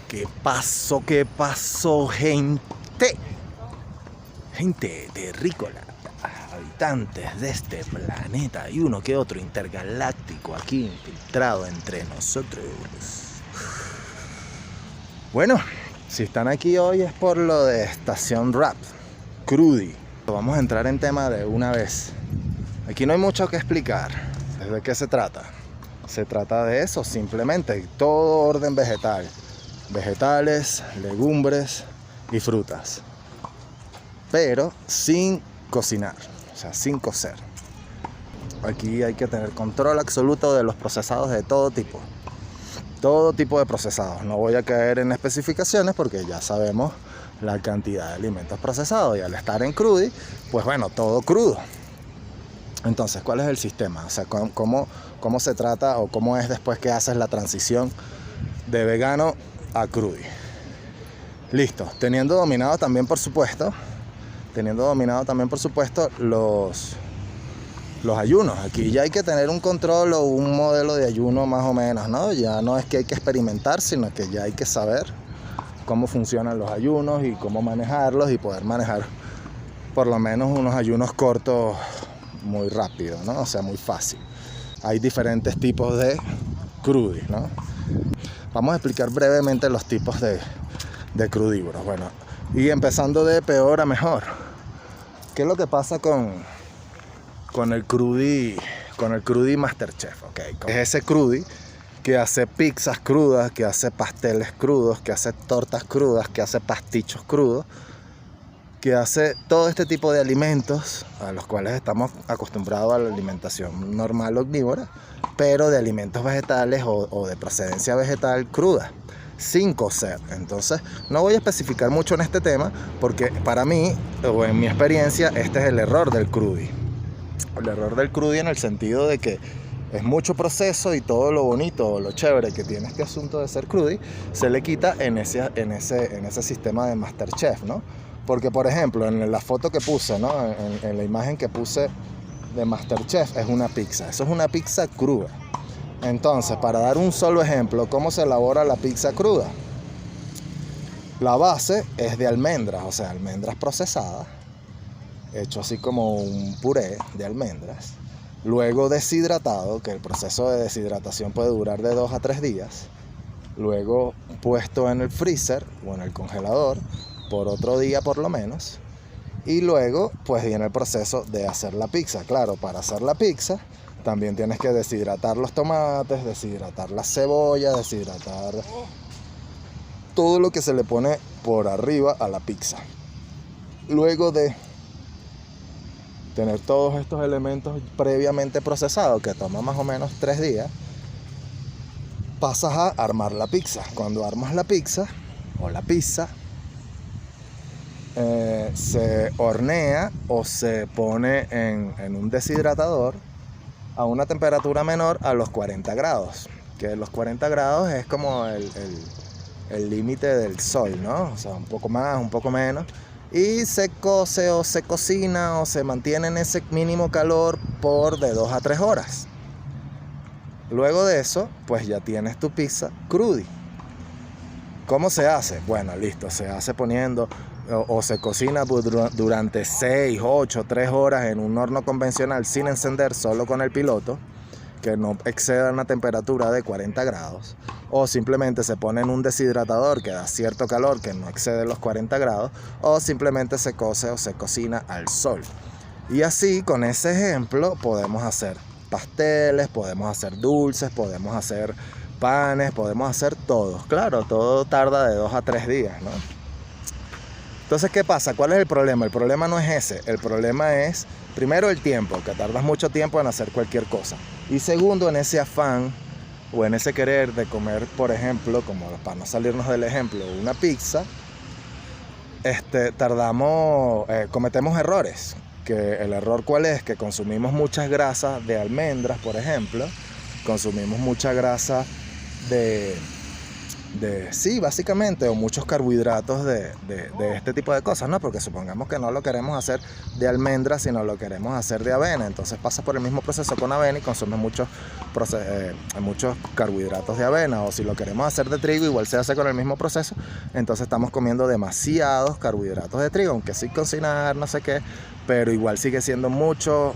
¿Qué pasó? ¿Qué pasó, gente? Gente terrícola, habitantes de este planeta y uno que otro intergaláctico aquí infiltrado entre nosotros. Bueno, si están aquí hoy es por lo de Estación Rap, Crudi. Vamos a entrar en tema de una vez. Aquí no hay mucho que explicar. ¿De qué se trata? Se trata de eso, simplemente todo orden vegetal. Vegetales, legumbres y frutas. Pero sin cocinar, o sea, sin cocer. Aquí hay que tener control absoluto de los procesados de todo tipo. Todo tipo de procesados. No voy a caer en especificaciones porque ya sabemos la cantidad de alimentos procesados. Y al estar en Crudi, pues bueno, todo crudo. Entonces, ¿cuál es el sistema? O sea, ¿cómo se trata o cómo es después que haces la transición de vegano a Crudi? Listo. Teniendo dominado también, por supuesto, los ayunos. Aquí ya hay que tener un control o un modelo de ayuno más o menos, ¿no? Ya no es que hay que experimentar, sino que ya hay que saber cómo funcionan los ayunos y cómo manejarlos y poder manejar por lo menos unos ayunos cortos muy rápido, ¿no? O sea, muy fácil. Hay diferentes tipos de Crudi, ¿no? Vamos a explicar brevemente los tipos de crudívoros. Bueno, y empezando de peor a mejor. ¿Qué es lo que pasa con el Crudi Masterchef? Okay. Es ese Crudi que hace pizzas crudas, que hace pasteles crudos, que hace tortas crudas, que hace pastichos crudos, que hace todo este tipo de alimentos a los cuales estamos acostumbrados a la alimentación normal omnívora, pero de alimentos vegetales o de procedencia vegetal cruda, sin cocer. Entonces no voy a especificar mucho en este tema porque para mí, o en mi experiencia, este es el error del Crudi. El error del Crudi en el sentido de que es mucho proceso y todo lo bonito o lo chévere que tiene este asunto de ser Crudi se le quita en ese sistema de Masterchef, ¿no? Porque, por ejemplo, en la foto que puse, ¿no? En la imagen que puse de Masterchef, es una pizza. Eso es una pizza cruda. Entonces, para dar un solo ejemplo, ¿cómo se elabora la pizza cruda? La base es de almendras, o sea, almendras procesadas, hecho así como un puré de almendras. Luego deshidratado, que el proceso de deshidratación puede durar de 2 a 3 días. Luego puesto en el freezer o en el congelador por otro día por lo menos. Y luego pues viene el proceso de hacer la pizza. Claro, para hacer la pizza también tienes que deshidratar los tomates, deshidratar la cebolla, deshidratar todo lo que se le pone por arriba a la pizza. Luego de tener todos estos elementos previamente procesados, que toma más o menos 3 días, pasas a armar la pizza. Cuando armas la pizza o la pizza, se hornea o se pone en un deshidratador a una temperatura menor a los 40 grados. Que los 40 grados es como el límite del sol, ¿no? O sea, un poco más, un poco menos. Y se cose o se cocina o se mantiene en ese mínimo calor por de 2 a 3 horas. Luego de eso, pues ya tienes tu pizza Crudi. ¿Cómo se hace? Bueno, listo, se hace poniendo o se cocina durante 6, 8, 3 horas en un horno convencional sin encender, solo con el piloto, que no exceda una temperatura de 40 grados. O simplemente se pone en un deshidratador que da cierto calor que no excede los 40 grados. O simplemente se cose o se cocina al sol. Y así, con ese ejemplo, podemos hacer pasteles, podemos hacer dulces, podemos hacer panes, podemos hacer todo. Claro, todo tarda de 2 a 3 días, ¿no? Entonces, ¿qué pasa? ¿Cuál es el problema? El problema no es ese. El problema es, primero, el tiempo, que tardas mucho tiempo en hacer cualquier cosa. Y segundo, en ese afán o en ese querer de comer, por ejemplo, como para no salirnos del ejemplo, una pizza, cometemos errores. Que el error, ¿cuál es? Que consumimos muchas grasas de almendras, por ejemplo. Consumimos mucha grasa de sí, básicamente, o muchos carbohidratos de este tipo de cosas, ¿no? Porque supongamos que no lo queremos hacer de almendra, sino lo queremos hacer de avena. Entonces pasas por el mismo proceso con avena y consumes muchos carbohidratos de avena. O si lo queremos hacer de trigo, igual se hace con el mismo proceso. Entonces estamos comiendo demasiados carbohidratos de trigo, aunque sin cocinar, no sé qué, pero igual sigue siendo mucho.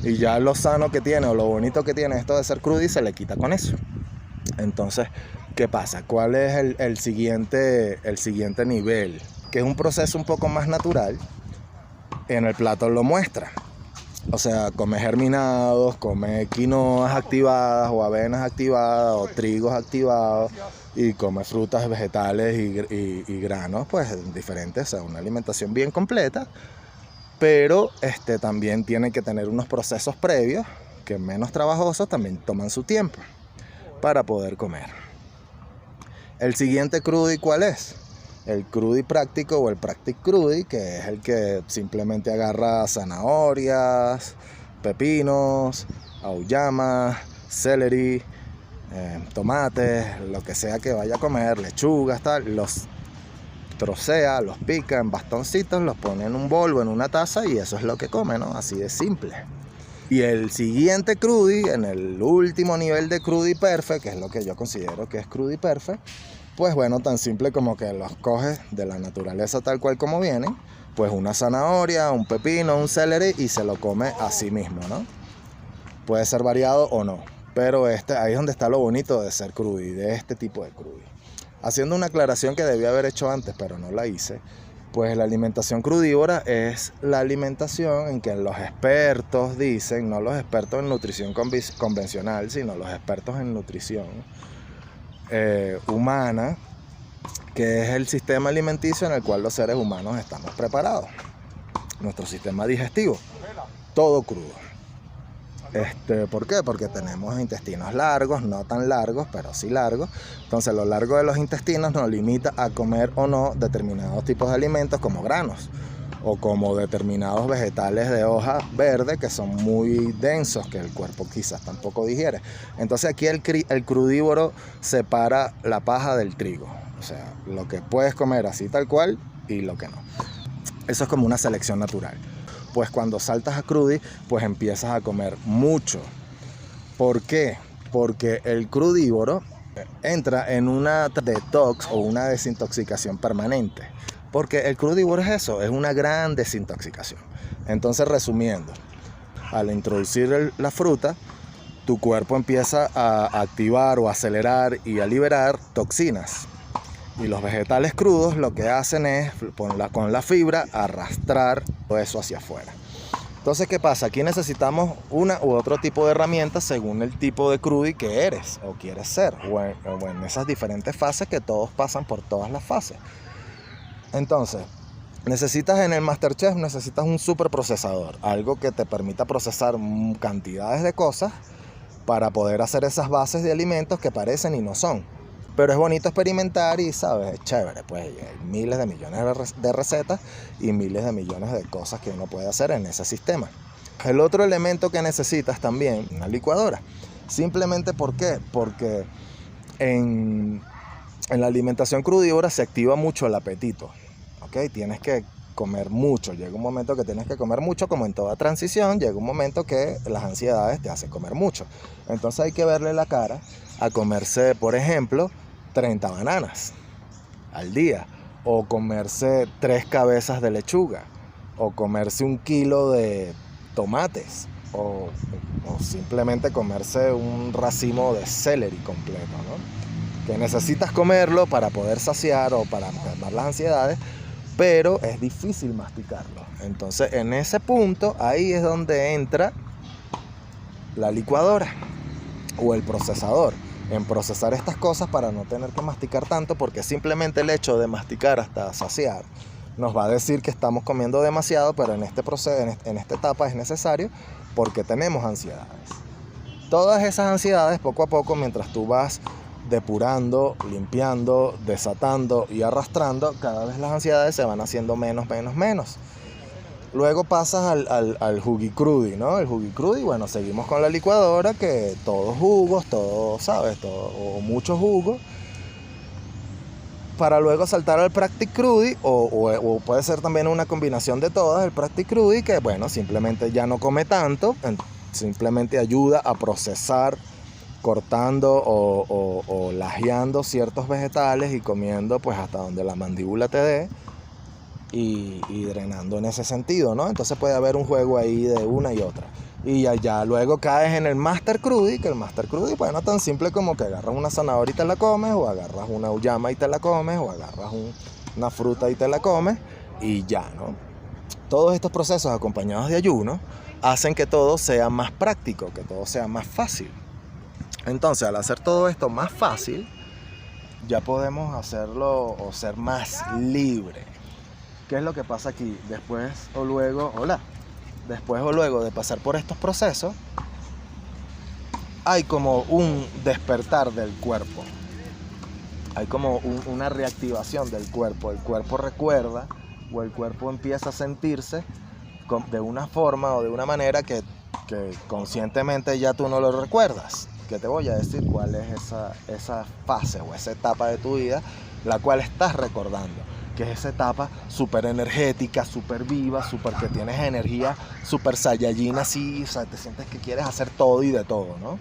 Y ya lo sano que tiene o lo bonito que tiene esto de ser crudo y se le quita con eso. Entonces, ¿qué pasa? ¿Cuál es el siguiente nivel? Que es un proceso un poco más natural. En el plato lo muestra. O sea, come germinados, come quinoas activadas o avenas activadas o trigos activados y come frutas, vegetales y granos, pues diferentes. O sea, una alimentación bien completa, pero también tiene que tener unos procesos previos que menos trabajosos también toman su tiempo para poder comer. El siguiente crudi, ¿cuál es? El crudi práctico o el practic crudi, que es el que simplemente agarra zanahorias, pepinos, auyamas, celery, tomates, lo que sea que vaya a comer, lechugas, tal, los trocea, los pica en bastoncitos, los pone en un bol o en una taza y eso es lo que come, ¿no? Así de simple. Y el siguiente crudi, en el último nivel de crudi perfect, que es lo que yo considero que es crudi perfect, pues bueno, tan simple como que los coges de la naturaleza tal cual como vienen, pues una zanahoria, un pepino, un celery y se lo come a sí mismo, ¿no? Puede ser variado o no, pero ahí es donde está lo bonito de ser crudi, de este tipo de crudi. Haciendo una aclaración que debía haber hecho antes, pero no la hice, pues la alimentación crudívora es la alimentación en que los expertos dicen, no los expertos en nutrición convencional, sino los expertos en nutrición humana, que es el sistema alimenticio en el cual los seres humanos estamos preparados. Nuestro sistema digestivo, todo crudo. ¿Por qué? Porque tenemos intestinos largos, no tan largos, pero sí largos. Entonces, lo largo de los intestinos nos limita a comer o no determinados tipos de alimentos como granos o como determinados vegetales de hoja verde que son muy densos, que el cuerpo quizás tampoco digiere. Entonces, aquí el crudívoro separa la paja del trigo. O sea, lo que puedes comer así tal cual y lo que no. Eso es como una selección natural. Pues cuando saltas a crudi, pues empiezas a comer mucho. ¿Por qué? Porque el crudívoro entra en una detox o una desintoxicación permanente. Porque el crudívoro es eso, es una gran desintoxicación. Entonces, resumiendo, al introducir la fruta, tu cuerpo empieza a activar o acelerar y a liberar toxinas. Y los vegetales crudos lo que hacen es, con la fibra, arrastrar todo eso hacia afuera. Entonces, ¿qué pasa? Aquí necesitamos una u otro tipo de herramientas según el tipo de crudi que eres o quieres ser, o en esas diferentes fases que todos pasan por todas las fases. Entonces, en el MasterChef necesitas un superprocesador, algo que te permita procesar cantidades de cosas para poder hacer esas bases de alimentos que parecen y no son. Pero es bonito experimentar y, ¿sabes? Es chévere, pues hay miles de millones de recetas y miles de millones de cosas que uno puede hacer en ese sistema. El otro elemento que necesitas también, una licuadora. Simplemente, ¿por qué? Porque en la alimentación crudívora se activa mucho el apetito, ¿ok? Tienes que comer mucho, llega un momento que tienes que comer mucho, como en toda transición, llega un momento que las ansiedades te hacen comer mucho. Entonces hay que verle la cara a comerse, por ejemplo, 30 bananas al día, o comerse 3 cabezas de lechuga, o comerse 1 kilo de tomates, o simplemente comerse un racimo de celery completo, ¿no? Que necesitas comerlo para poder saciar o para calmar las ansiedades, pero es difícil masticarlo. Entonces, en ese punto, ahí es donde entra la licuadora o el procesador, en procesar estas cosas para no tener que masticar tanto, porque simplemente el hecho de masticar hasta saciar nos va a decir que estamos comiendo demasiado, pero en este proceso, en esta etapa es necesario porque tenemos ansiedades. Todas esas ansiedades, poco a poco, mientras tú vas depurando, limpiando, desatando y arrastrando, cada vez las ansiedades se van haciendo menos. Luego pasas al jugi crudi, ¿no? El jugi crudi, bueno, seguimos con la licuadora, que todos jugos, todo, ¿sabes? Todo, o muchos jugos, para luego saltar al Practic Crudi, o puede ser también una combinación de todas, el Practic Crudi, que bueno, simplemente ya no come tanto, simplemente ayuda a procesar cortando o lajeando ciertos vegetales y comiendo pues hasta donde la mandíbula te dé y drenando en ese sentido, ¿no? Entonces puede haber un juego ahí de una y otra. Y ya luego caes en el Master Crudi, que el Master Crudi, bueno, tan simple como que agarras una zanahoria y te la comes, o agarras una uyama y te la comes, o agarras una fruta y te la comes, y ya, ¿no? Todos estos procesos acompañados de ayuno hacen que todo sea más práctico, que todo sea más fácil. Entonces, al hacer todo esto más fácil, ya podemos hacerlo o ser más libre. ¿Qué es lo que pasa aquí? Después o luego de pasar por estos procesos, hay como un despertar del cuerpo. Hay como una reactivación del cuerpo. El cuerpo recuerda, o el cuerpo empieza a sentirse de una forma o de una manera que conscientemente ya tú no lo recuerdas. Que te voy a decir cuál es esa fase o esa etapa de tu vida la cual estás recordando, que es esa etapa súper energética, súper viva, súper que tienes energía, súper saiyajin así, o sea, te sientes que quieres hacer todo y de todo, ¿no?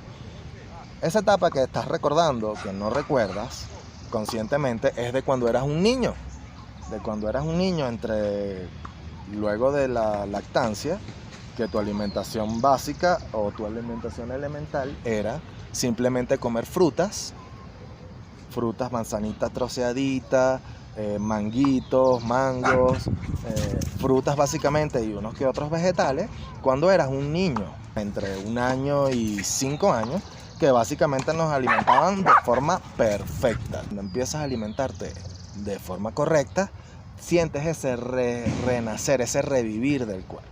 Esa etapa que estás recordando, que no recuerdas conscientemente, es de cuando eras un niño, luego de la lactancia, que tu alimentación básica o tu alimentación elemental era simplemente comer frutas, manzanitas troceaditas, manguitos, mangos, frutas básicamente y unos que otros vegetales, cuando eras un niño, entre 1 año y 5 años, que básicamente nos alimentaban de forma perfecta. Cuando empiezas a alimentarte de forma correcta, sientes ese renacer, ese revivir del cuerpo.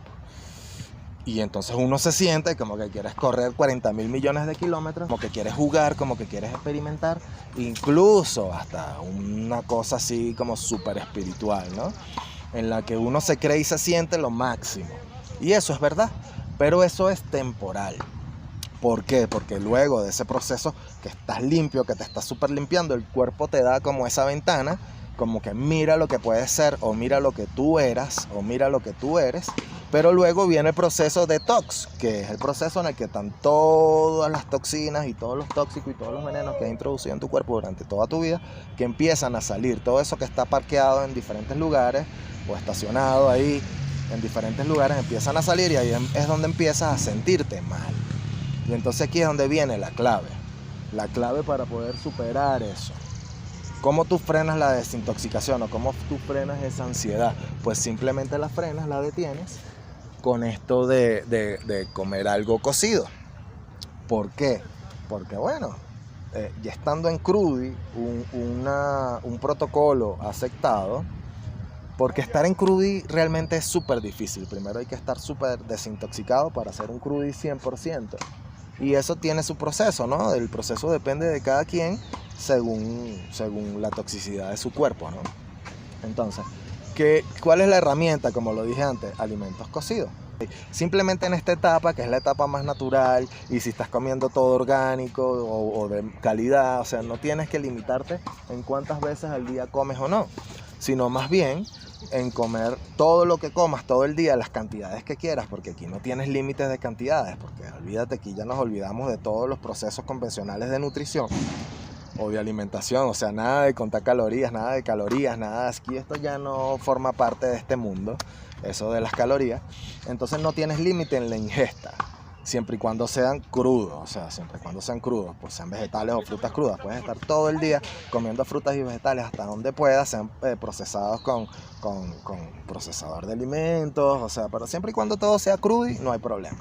Y entonces uno se siente como que quieres correr 40.000 millones de kilómetros, como que quieres jugar, como que quieres experimentar, incluso hasta una cosa así como súper espiritual, ¿no? En la que uno se cree y se siente lo máximo. Y eso es verdad, pero eso es temporal. ¿Por qué? Porque luego de ese proceso que estás limpio, que te estás súper limpiando, el cuerpo te da como esa ventana, como que mira lo que puedes ser, o mira lo que tú eras, o mira lo que tú eres. Pero luego viene el proceso detox, que es el proceso en el que están todas las toxinas y todos los tóxicos y todos los venenos que has introducido en tu cuerpo durante toda tu vida, que empiezan a salir. Todo eso que está parqueado en diferentes lugares o estacionado ahí en diferentes lugares empiezan a salir, y ahí es donde empiezas a sentirte mal. Y entonces aquí es donde viene la clave para poder superar eso. ¿Cómo tú frenas la desintoxicación o cómo tú frenas esa ansiedad? Pues simplemente la frenas, la detienes con esto de comer algo cocido. ¿Por qué? Porque bueno, ya estando en Crudi, un protocolo aceptado, porque estar en Crudi realmente es súper difícil. Primero hay que estar súper desintoxicado para hacer un Crudi 100%. Y eso tiene su proceso, ¿no? El proceso depende de cada quien según la toxicidad de su cuerpo, ¿no? Entonces, ¿cuál es la herramienta? Como lo dije antes, alimentos cocidos. Simplemente en esta etapa, que es la etapa más natural, y si estás comiendo todo orgánico o de calidad, o sea, no tienes que limitarte en cuántas veces al día comes o no, sino más bien en comer todo lo que comas todo el día, las cantidades que quieras, porque aquí no tienes límites de cantidades, porque olvídate, aquí ya nos olvidamos de todos los procesos convencionales de nutrición o de alimentación, o sea, nada de contar calorías, nada de calorías, nada, aquí esto ya no forma parte de este mundo, eso de las calorías. Entonces no tienes límite en la ingesta, siempre y cuando sean crudos, o sea, siempre y cuando sean crudos, pues sean vegetales o frutas crudas. Puedes estar todo el día comiendo frutas y vegetales hasta donde puedas, sean procesados con procesador de alimentos, o sea, pero siempre y cuando todo sea crudo, no hay problema.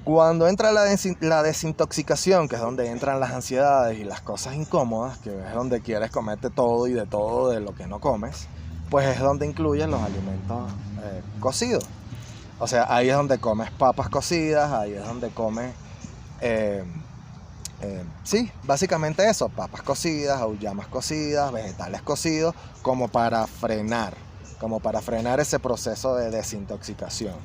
Cuando entra la desintoxicación, que es donde entran las ansiedades y las cosas incómodas, que es donde quieres comerte todo y de todo de lo que no comes, pues es donde incluyen los alimentos cocidos. O sea, ahí es donde comes papas cocidas, ahí es donde comes, sí, básicamente eso, papas cocidas, auyamas cocidas, vegetales cocidos, como para frenar ese proceso de desintoxicación.